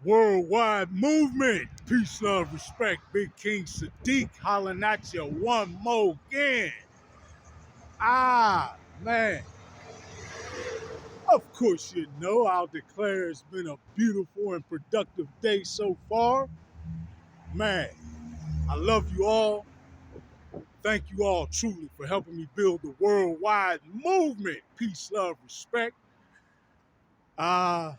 Worldwide movement. Peace, love, respect. Big King Sadiq hollering at you one more again. Man. Of course you know I'll declare it's been a beautiful and productive day so far. Man, I love you all. Thank you all truly for helping me build the worldwide movement. Peace, love, respect. Uh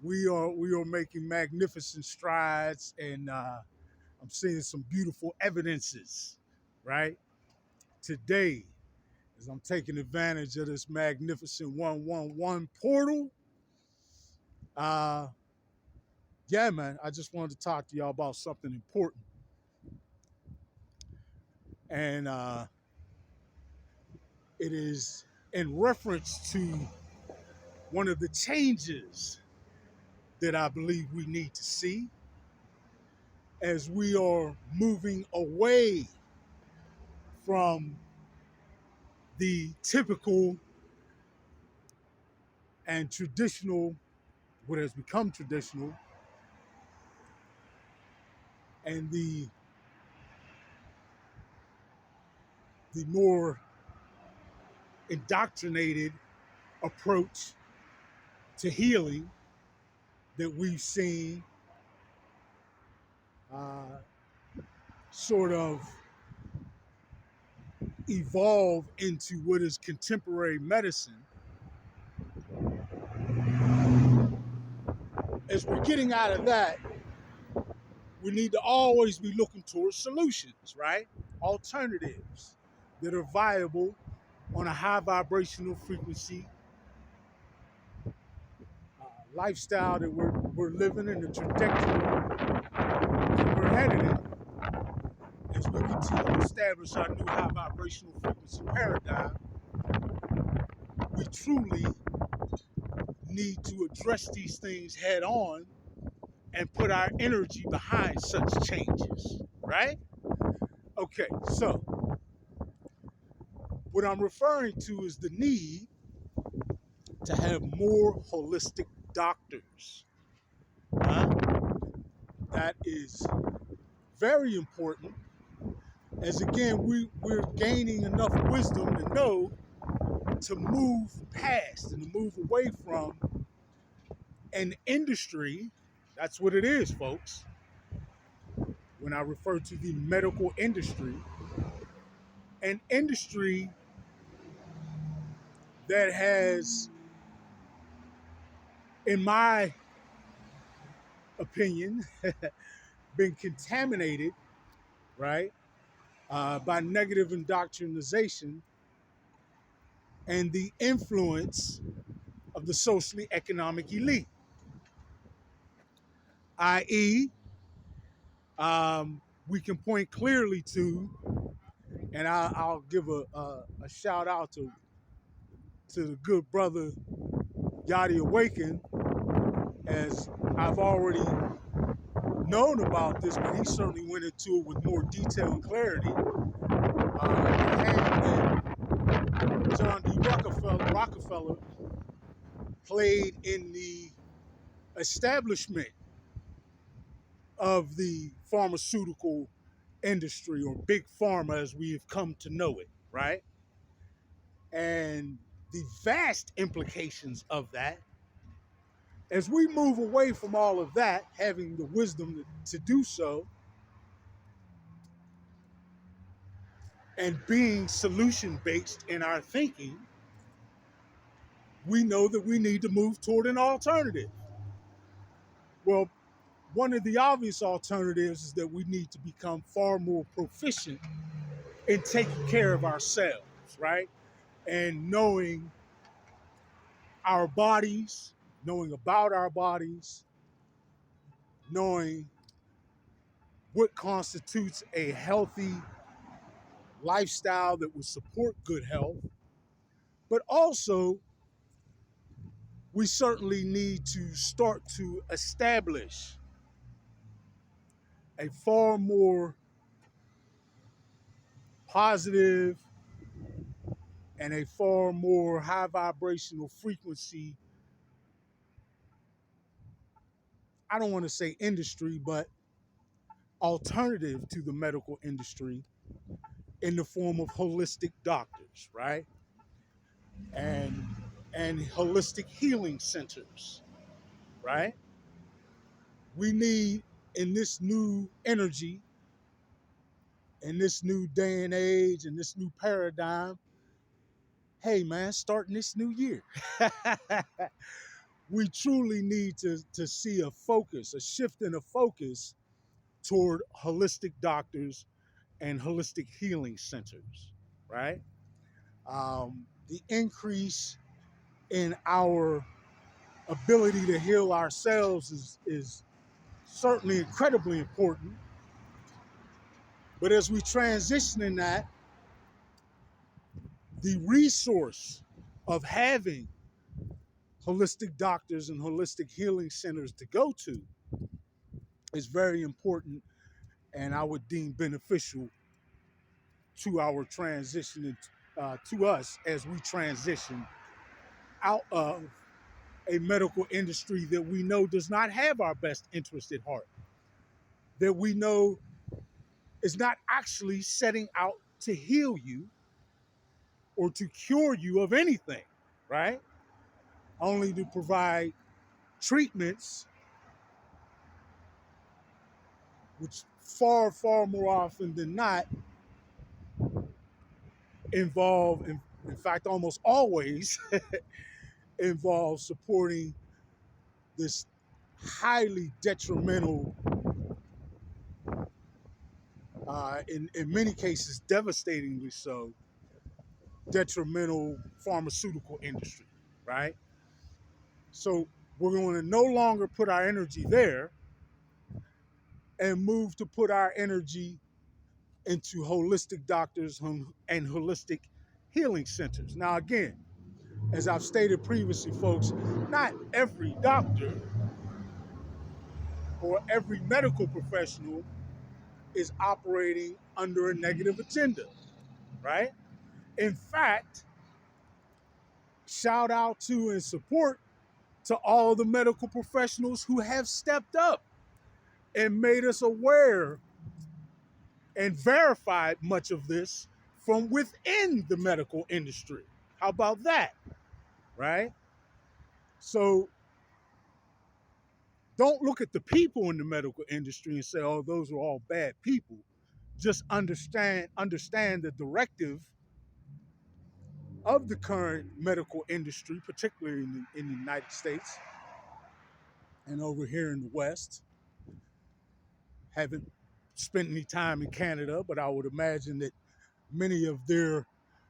we are making magnificent strides, and I'm seeing some beautiful evidences, right? Today, as I'm taking advantage of this magnificent 111 portal, uh, yeah, man, I just wanted to talk to y'all about something important. And it is in reference to one of the changes that I believe we need to see as we are moving away from the typical and traditional, what has become traditional, and the more indoctrinated approach to healing that we've seen uh, sort of evolve into what is contemporary medicine. As we're getting out of that, we need to always be looking towards solutions, right? Alternatives that are viable on a high vibrational frequency lifestyle that we're living in, the trajectory that we're headed in. As we continue to establish our new high vibrational frequency paradigm, we truly need to address these things head on and put our energy behind such changes, right? Okay, so what I'm referring to is the need to have more holistic doctors. Huh? That is very important, as again, we're gaining enough wisdom to know to move past and to move away from an industry. That's what it is, folks. When I refer to the medical industry, an industry that has, in my opinion, been contaminated, right, by negative indoctrination and the influence of the socially economic elite, i.e., we can point clearly to, and I'll give a shout out to the good brother Yadi Awaken, as I've already known about this, but he certainly went into it with more detail and clarity. The hand that John D. Rockefeller played in the establishment of the pharmaceutical industry, or Big Pharma as we have come to know it, right? And the vast implications of that, as we move away from all of that, having the wisdom to do so, and being solution-based in our thinking, we know that we need to move toward an alternative. Well, one of the obvious alternatives is that we need to become far more proficient in taking care of ourselves, right? And knowing our bodies, knowing about our bodies, knowing what constitutes a healthy lifestyle that would support good health. But also, we certainly need to start to establish a far more positive and a far more high vibrational frequency I don't want to say industry, but alternative to the medical industry in the form of holistic doctors, right? And and holistic healing centers, right? We need in this new energy, in this new day and age, in this new paradigm, hey man, starting this new year. We truly need to see a focus, a shift in a focus toward holistic doctors and holistic healing centers, right? The increase in our ability to heal ourselves is certainly incredibly important. But as we transition in that, the resource of having holistic doctors and holistic healing centers to go to is very important, and I would deem beneficial to our transition, to us as we transition out of a medical industry that we know does not have our best interest at heart, that we know is not actually setting out to heal you or to cure you of anything, right? Only to provide treatments, which far, far more often than not involve, in fact, almost always involve supporting this highly detrimental, in many cases, devastatingly so, detrimental pharmaceutical industry, right? So we're going to no longer put our energy there and move to put our energy into holistic doctors and holistic healing centers. Now, again, as I've stated previously, folks, not every doctor or every medical professional is operating under a negative agenda, right? In fact, shout out to and support to all the medical professionals who have stepped up and made us aware and verified much of this from within the medical industry. How about that, right? So don't look at the people in the medical industry and say, oh, those are all bad people. Just understand the directive of the current medical industry, particularly in the United States and over here in the West. Haven't spent any time in Canada, but I would imagine that many of their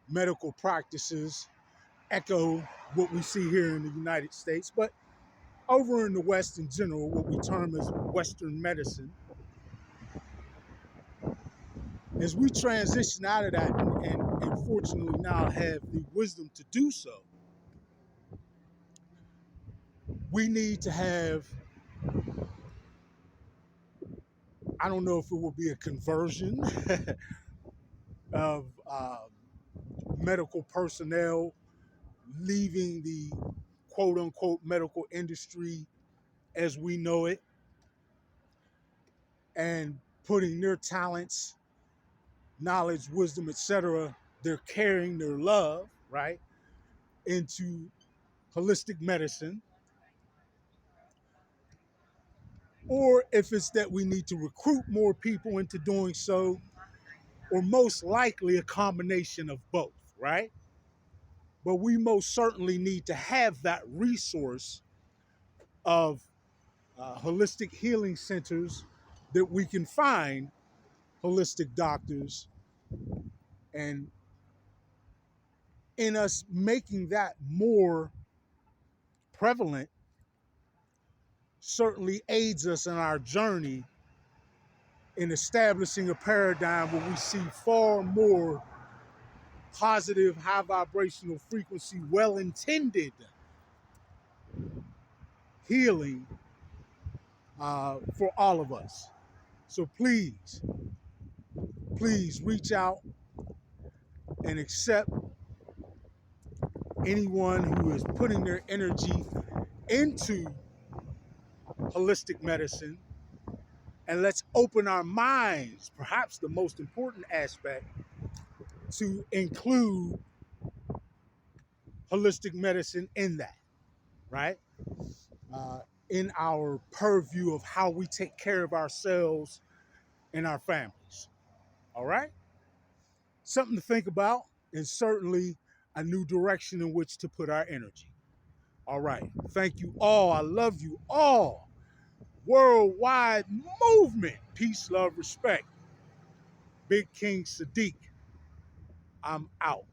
medical practices echo what we see here in the United States. But over in the West in general, what we term as Western medicine, as we transition out of that and fortunately now have the wisdom to do so, we need to have, I don't know if it will be a conversion of medical personnel leaving the quote unquote medical industry as we know it and putting their talents, knowledge, wisdom, etc., their caring, their love, right, into holistic medicine. Or if it's that we need to recruit more people into doing so, or most likely a combination of both, right? But we most certainly need to have that resource of holistic healing centers that we can find holistic doctors, and in us making that more prevalent certainly aids us in our journey in establishing a paradigm where we see far more positive, high vibrational frequency, well-intended healing for all of us. So please, please reach out and accept anyone who is putting their energy into holistic medicine, and let's open our minds, perhaps the most important aspect, to include holistic medicine in that, right? Uh, in our purview of how we take care of ourselves and our families. All right? Something to think about, and certainly a new direction in which to put our energy. All right. Thank you all. I love you all. Worldwide movement. Peace, love, respect. Big King Sadiq. I'm out.